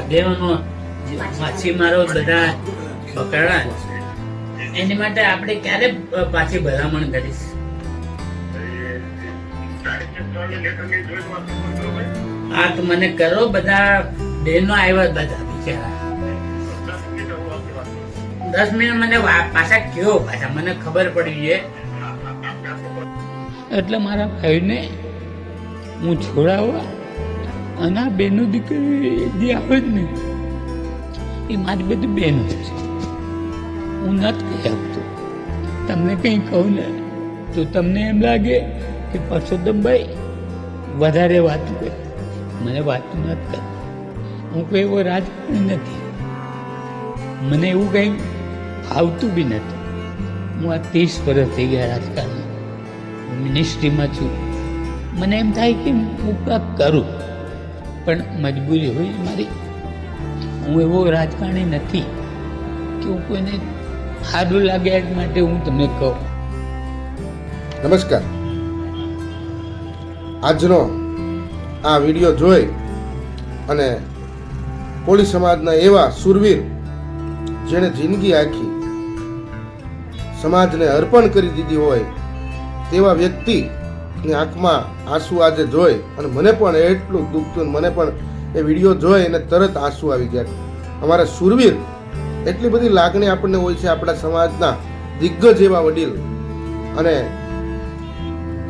આગેવાનો માછીમારો બધા પકડા એની માટે આપણે ક્યારે પાછી ભલામણ કરીશ? હા તો મને કરો, બધા બહેનો આવ્યા બધા બિચારા 10 મિનિટ મને પાછા કયો, પાછા મને ખબર પડી છે. એટલે મારા ભાઈને હું છોડાવવા અને આ બેનો દીકરી જે આવે જ ને એ મારી બધી બહેનો છે. હું નથી કહી આપતો. તમને કંઈ કહું ને તો તમને એમ લાગે કે પરસોત્તમભાઈ વધારે વાત કરે. મને વાત નથી કરતી. હું કોઈ એવો રાજકારણી નથી. મને એવું કંઈ આવતું બી નથી. હું આ 30 વર્ષ થઈ ગયા રાજકારણમાં. હું મિનિસ્ટ્રીમાં છું. મને એમ થાય કે હું કાંઈક કરું, પણ મજબૂરી હોય મારી. હું એવો રાજકારણી નથી કે હું કોઈને સારું લાગે એ માટે હું તમને કહું. નમસ્કાર. આજનો આ વિડીયો જોઈ અને કોળી સમાજના એવા શૂરવીર જેણે જિંદગી આખી સમાજને અર્પણ કરી દીધી હોય તેવા વ્યક્તિની આંખમાં આંસુ આજે જોઈ અને મને પણ એટલું દુઃખ થયું. મને પણ એ વિડીયો જોઈ અને તરત આંસુ આવી ગયા. અમારા શૂરવીર, એટલી બધી લાગણી આપણને હોય છે આપણા સમાજના દિગ્ગજ એવા વડીલ. અને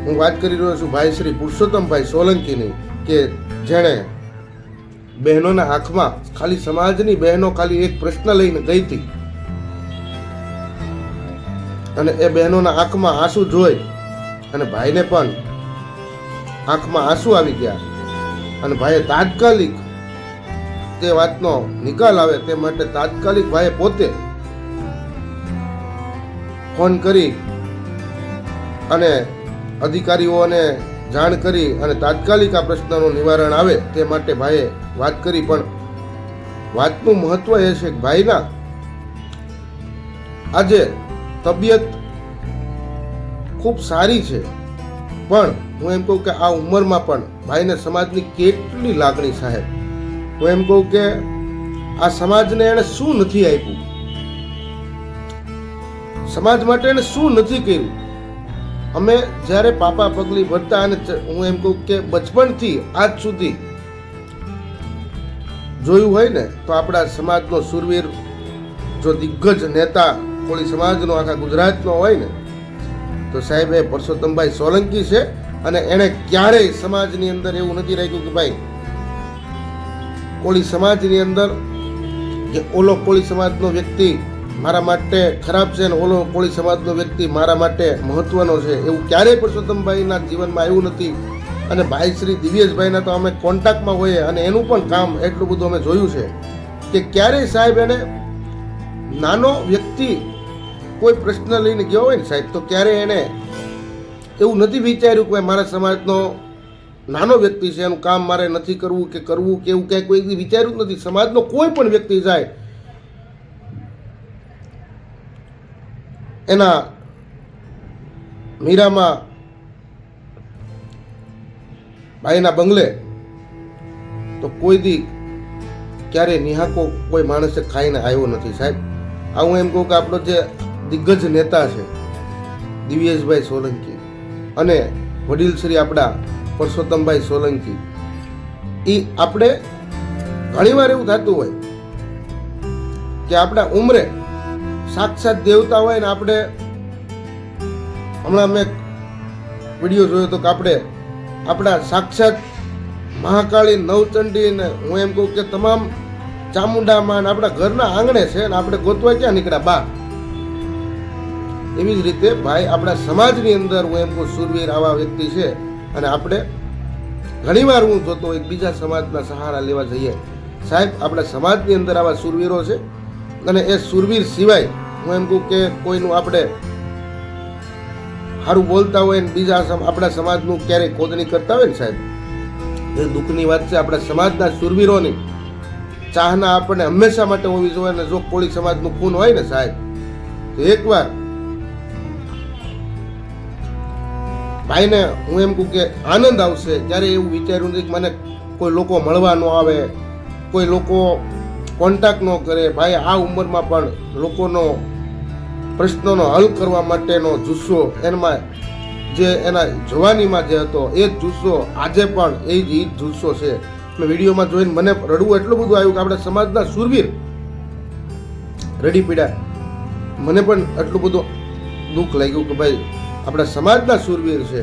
હું વાત કરી રહ્યો છું ભાઈ શ્રી પુરુષોત્તમભાઈ સોલંકીની, કે જેણે બહેનોના આંખમાં ખાલી સમાજની બહેનો ખાલી એક પ્રશ્ન લઈને ગઈ હતી અને એ બહેનોના આંખમાં આંસુ જોઈ અને ભાઈને પણ આંખમાં આંસુ આવી ગયા અને ભાઈએ તાત્કાલિક તે વાતનો નિકાલ આવે તે માટે તાત્કાલિક ભાઈએ પોતે ફોન કરી અને અધિકારીઓને જાણ કરી અને તાત્કાલિક આ પ્રશ્નનું નિવારણ આવે તે માટે ભાઈએ વાત કરી. પણ વાતનું મહત્વ એ છે કે ભાઈના આજે તબિયત ખૂબ સારી છે, પણ હું એમ કહું કે આ ઉંમરમાં પણ ભાઈને સમાજની કેટલી લાગણી સાહેબ. હું એમ કહું કે આ સમાજને એણે શું નથી આપ્યું, સમાજ માટે એણે શું નથી કર્યું. અમે જ્યારે પાપા પગલી ભરતા અને હું એમ કહું કે બચપણથી આજ સુધી જોયું હોય ને તો આપણા સમાજનો શૂરવીર જો દિગ્ગજ નેતા કોળી સમાજનો આખા ગુજરાતનો હોય ને તો સાહેબ એ પરસોત્તમભાઈ સોલંકી છે. અને એણે ક્યારેય સમાજની અંદર એવું નથી રાખ્યું કે ભાઈ કોળી સમાજની અંદર કે ઓલો કોળી સમાજનો વ્યક્તિ મારા માટે ખરાબ છે અને ઓલો કોળી સમાજનો વ્યક્તિ મારા માટે મહત્વનો છે. એવું ક્યારેય પરસોત્તમભાઈના જીવનમાં આવ્યું નથી. અને ભાઈ શ્રી દિવ્યેશભાઈના તો અમે કોન્ટેક્ટમાં હોઈએ અને એનું પણ કામ એટલું બધું અમે જોયું છે કે ક્યારેય સાહેબ એને નાનો વ્યક્તિ કોઈ પ્રશ્ન લઈને ગયો હોય ને સાહેબ તો ક્યારેય એને એવું નથી વિચાર્યું કે મારા સમાજનો નાનો વ્યક્તિ છે, એનું કામ મારે નથી કરવું કે કરવું કે એવું ક્યાંય કોઈ વિચાર્યું જ નથી. સમાજનો કોઈ પણ વ્યક્તિ જાય એના મીરામાં ભાઈના બંગલે તો કોઈ દી ક્યારે નિહાકો કોઈ માણસે ખાઈને આવ્યો નથી સાહેબ. આ હું એમ કહું કે આપણો જે દિગ્ગજ નેતા છે દિવ્યેશભાઈ સોલંકી અને વડીલ શ્રી આપણા પરસોત્તમભાઈ સોલંકી, એ આપણે ઘણીવાર એવું થતું હોય કે આપણા ઉંમરે સાક્ષાત દેવતા હોય ને આપણે હમણાં મેં વિડીયો જોયો તો કે આપણે આપણા સાક્ષાત મહાકાળી નવચંડી ને હું એમ કહું કે તમામ ચામુંડામાં ને આપણા ઘરના આંગણે છે ને આપણે ગોતવા ક્યાં નીકળ્યા બહાર. એવી જ રીતે ભાઈ આપણા સમાજની અંદર હું એમ કહું શૂરવીર આવા વ્યક્તિ છે અને આપણે ઘણીવાર હું જોતો એક બીજા સમાજના સહારા લેવા જઈએ સાહેબ. આપણા સમાજની અંદર આવા શૂરવીરો છે અને એ શૂરવીર સિવાય હું એમ કહું કે કોઈનું આપણે સારું બોલતા હોય ને બીજા આપણા સમાજનું ક્યારેય ખોદણી કરતા હોય ને સાહેબ, એ દુઃખની વાત છે. આપણા સમાજના શૂરવીરોની ચાહના આપણને હંમેશા માટે હોવી જોઈએ. અને જો કોળી સમાજનું ખૂન હોય ને સાહેબ તો એકવાર ભાઈને હું એમ કહું કે આનંદ આવશે. જ્યારે એવું વિચાર્યું નથી કે મને કોઈ લોકો મળવા ન આવે કોઈ લોકો કોન્ટેક્ટ ન કરે. ભાઈ આ ઉંમરમાં પણ લોકોનો પ્રશ્નોનો હલ કરવા માટેનો જુસ્સો એમાં જે એના જવાનીમાં જે હતો એ જ જુસ્સો આજે પણ એ જ જુસ્સો છે. મેં વિડીયોમાં જોઈને મને રડવું એટલું બધું આવ્યું કે આપણા સમાજના શૂરવીર રડી પીડા. મને પણ એટલું બધું દુઃખ લાગ્યું કે ભાઈ આપણા સમાજના શૂરવીર છે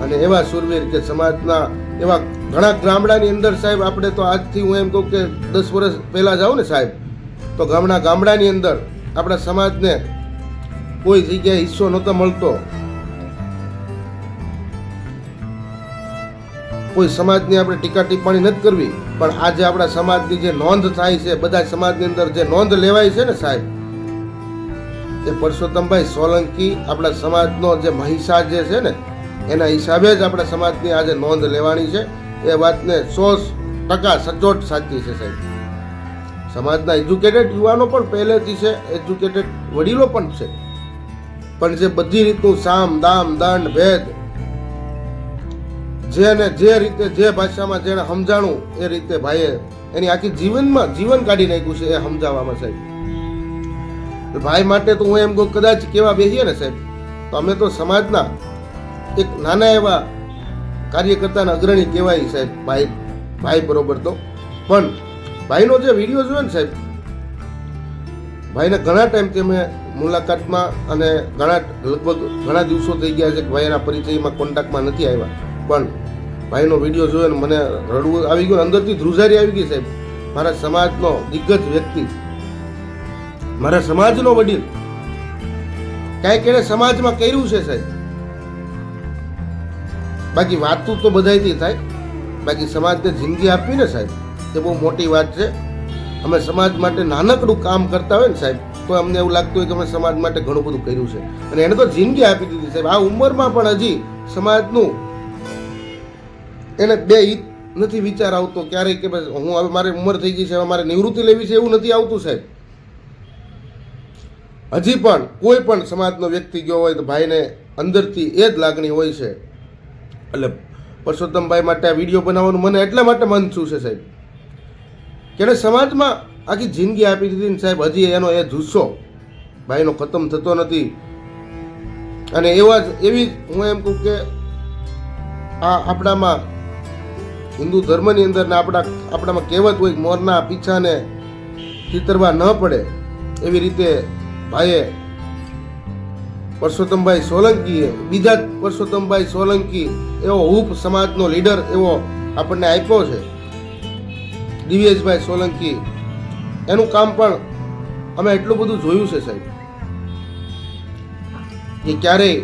અને એવા શૂરવીર કે સમાજના એવા ઘણા ગામડાની અંદર સાહેબ આપણે તો આજથી હું એમ કહું કે 10 વર્ષ પહેલાં જાઉં ને સાહેબ તો ગામડાની અંદર આપણા સમાજને કોઈ જગ્યાએ હિસ્સો નહોતો મળતો. કોઈ સમાજની આપણે ટીકા ટિપ્પણી નથી કરવી, પણ આજે આપણા સમાજની જે નોંધ થાય છે, બધા સમાજની અંદર જે નોંધ લેવાય છે ને સાહેબ, એ પરસોત્તમભાઈ સોલંકી આપણા સમાજનો જે મહિષા જે છે ને એના હિસાબે જ આપણા સમાજની આજે નોંધ લેવાની છે. એ વાતને 100% સચોટ સાચી છે સાહેબ. સમાજના એજ્યુકેટેડ યુવાનો પણ પહેલેથી છે, એજ્યુકેટેડ વડીલો પણ છે, પણ જે બધી રીતનું સામ દામ દંડ ભેદ જેને જે રીતે જે ભાષામાં જેને સમજાણું એ રીતે ભાઈએ એની આખી જીવન કાઢી નાખ્યું છે એ સમજાવવામાં સાહેબ. ભાઈ માટે તો હું એમ કહું કદાચ કેવા બેસીએ ને સાહેબ તો અમે તો સમાજના એક નાના એવા કાર્યકર્તાના અગ્રણી કહેવાય સાહેબ. ભાઈ બરોબર તો પણ ભાઈનો જે વિડીયો જોયો ને સાહેબ, ભાઈને ઘણા ટાઈમથી અમે મુલાકાતમાં અને લગભગ ઘણા દિવસો થઈ ગયા છે કે ભાઈ એના પરિચયમાં કોન્ટેક્ટમાં નથી આવ્યા, પણ ભાઈનો વિડીયો જોયો ને મને રડવું આવી ગયું, અંદરથી ધ્રુજારી આવી ગઈ સાહેબ. મારા સમાજનો દિગ્ગજ વ્યક્તિ, મારા સમાજનો વડીલ, કાંઈક એણે સમાજમાં કર્યું છે સાહેબ. બાકી વાતું તો બધાયથી થાય, બાકી સમાજને જિંદગી આપવી ને સાહેબ એ બહુ મોટી વાત છે. અમે સમાજ માટે નાનકડું કામ કરતા હોય ને સાહેબ તો અમને એવું લાગતું હોય કે અમે સમાજ માટે ઘણું બધું કર્યું છે, અને એને તો જિંદગી આપી દીધી સાહેબ. આ ઉંમરમાં પણ હજી સમાજનું એને બે હિત નથી વિચાર આવતો ક્યારેય કે બસ હું હવે મારી ઉંમર થઈ ગઈ છે, હવે મારે નિવૃત્તિ લેવી છે, એવું નથી આવતું સાહેબ. હજી પણ કોઈ પણ સમાજનો વ્યક્તિ ગયો હોય તો ભાઈને અંદરથી એ જ લાગણી હોય છે. એટલે પરસોત્તમભાઈ માટે આ વિડીયો બનાવવાનું મને એટલા માટે મન થયું છે સાહેબ કે એને સમાજમાં આખી જિંદગી આપી દીધી ને સાહેબ હજી એનો એ જુસ્સો ભાઈનો ખતમ થતો નથી. અને એવી હું એમ કહું કે આ આપણામાં હિન્દુ ધર્મની અંદર ને આપણામાં કહેવત હોય મોરના પીછાને ચિતરવા ન પડે, એવી રીતે ભાઈએ પરસોત્તમભાઈ સોલંકીએ બીજા પરસોત્તમભાઈ સોલંકી એવો હૂપ સમાજનો લીડર એવો આપણને આપ્યો છે. દિવ્યેશભાઈ સોલંકી એનું કામ પણ અમે એટલું બધું જોયું છે સાહેબ કે ક્યારેય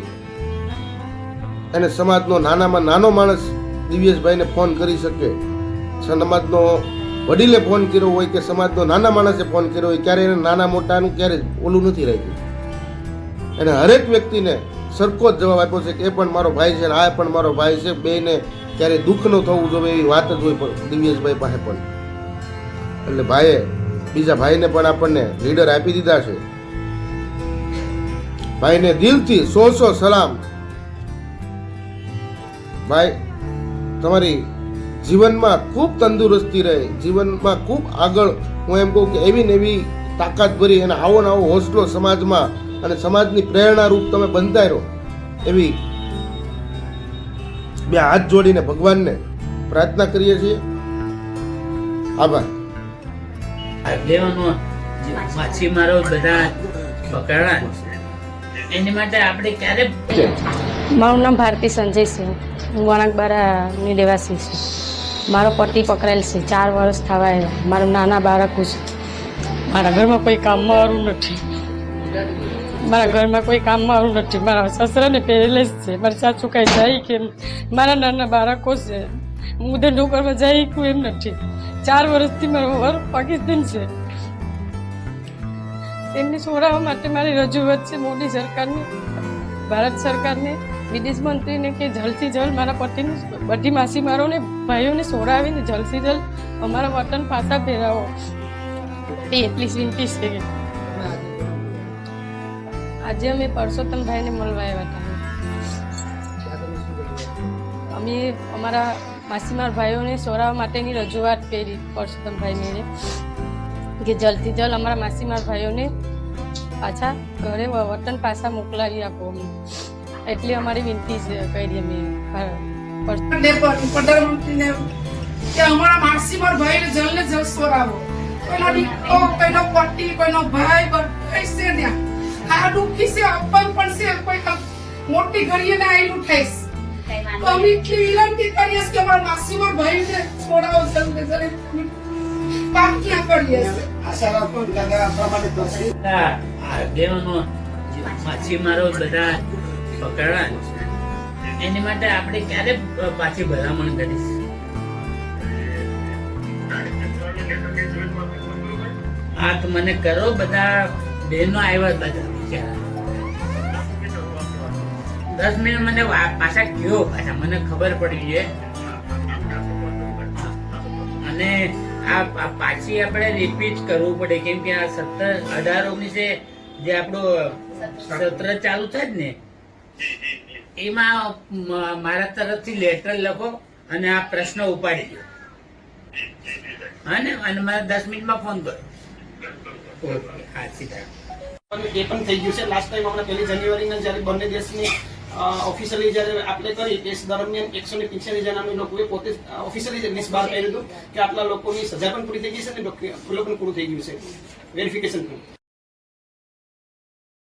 એને સમાજનો નાનામાં નાનો માણસ દિવ્યેશભાઈને ફોન કરી શકે, સમાજનો વડીલે ફોન કર્યો હોય કે સમાજનો નાના માણસે ફોન કર્યો હોય, ક્યારે એને નાના મોટાનું ક્યારે ઓલું નથી રાખ્યું. એને હરેક વ્યક્તિને સરખો જ જવાબ આપ્યો છે કે એ પણ મારો ભાઈ છે ને આ પણ મારો ભાઈ છે. બેને ક્યારેય દુઃખ ન થવું જોઈએ એવી વાત જ હોય દિવ્યેશભાઈ પાસે પણ. એટલે ભાઈએ બીજા ભાઈને પણ આપણને લીડર આપી દીધા છે. ભાઈને દિલથી 100 સલામ. ભાઈ તમારી જીવનમાં ખૂબ તંદુરસ્તી રહે, જીવનમાં ખૂબ આગળ હું એમ કહું કે એવી ને એવી તાકાત ભરી અને આવો ને આવો હોસલો સમાજમાં અને સમાજની પ્રેરણારૂપ તમે બનતા રહો એવી બે હાથ જોડીને ભગવાનને પ્રાર્થના કરીએ છીએ. આભાર. આગેવાનો માછીમારો બધા પકડાય એની માટે આપણે ક્યારે. મારું નામ ભારતી સંજયસિંહ, હું વણાકબારાની રહેવાસી છું. મારો પતિ પકડાયેલ છે, 4 વર્ષ થવા આવ્યા. મારું નાના બાળકો છે. મારા ઘરમાં કોઈ કામમાં વાળું નથી. મારા સસરાને પહેરેલે જ છે. મારા સાસુ કાંઈ જાય કે મારા નાના બાળકો છે, હું ધંધો કરવા જાય કે એમ નથી. 4 વર્ષથી મારો વર પાકિસ્તાન છે. તેમને છોડાવવા માટે મારી રજૂઆત છે મોદી સરકારની, ભારત સરકારને, વિદેશ મંત્રીને કે જલ્દથી જલ્દ મારા પતિને બધી માછીમારોને ભાઈઓને છોડાવીને જલ્દથી જલ્દ અમારા વતન પાછા ફેરાવો તે એટલી જ વિનંતી છે. આજે અમે પરસોત્તમભાઈને મળવા આવ્યા હતા. અમે અમારા માસીમાર ભાઈઓને સોરાવા માટેની રજૂઆત કરી પરસોત્તમભાઈ મેળે કે જલ્દથી જલ્દ અમારા માસીમાર ભાઈઓને પાછા ઘરે વતન પાછા મોકલાવી આપો અમને. એટલી અમારી વિનંતી કરી અમે પ્રધાનમંત્રીને કે અમારા માસીમાર ભાઈને જલ્દ ને જલ્દ સોરાવો. કોઈનો દીકરો, કોઈનો પતિ, કોઈનો ભાઈ બધા છે ત્યાં. આ દુઃખી છે, અપંગ પણ છે, કોઈ મોટી ઘડીએ આવેલું થઈશ. તો અમે એટલી વિનંતી કરીએ કે અમારા માસીમાર ભાઈને સોરાવો જલ્દ ને જલ્દ. પાક્યા કરીએ દેવાનો માછીમારો બધા પકડવા એની માટે આપણે ક્યારે પાછી ભલામણ કરીશ? હા તો મને કરો, બધા બહેનો આવ્યા બધા બિચારા 10 મિનિટ મને પાછા કયો, પાછા મને ખબર પડી છે. અને આ પાછી આપણે રિપીટ કરવું પડે, કેમ કે આ 17-18-19 જે આપણું સત્ર ચાલુ થાય જ ને એમાં મારા તરફથી લેટર લખો અને આ પ્રશ્ન ઉપાડી દો. હા ને, અને મારે 10 મિનિટમાં ફોન કરો. ઓકે, હા સીધા. એ પણ થઈ ગયું છે. લાસ્ટ ટાઈમ આપણે 1 જાન્યુઆરીના જ્યારે બંને દેશની ઓફિશિયલી જ્યારે આપણે કરી તે દરમિયાન 175 જણાના લોકોએ પોતે ઓફિશિયલી લિસ્ટ બહાર કાઢ્યું હતું કે આટલા લોકોની સજા પણ પૂરી થઈ ગઈ છે અને લોકો પણ પૂરું થઈ ગયું છે વેરિફિકેશન પણ.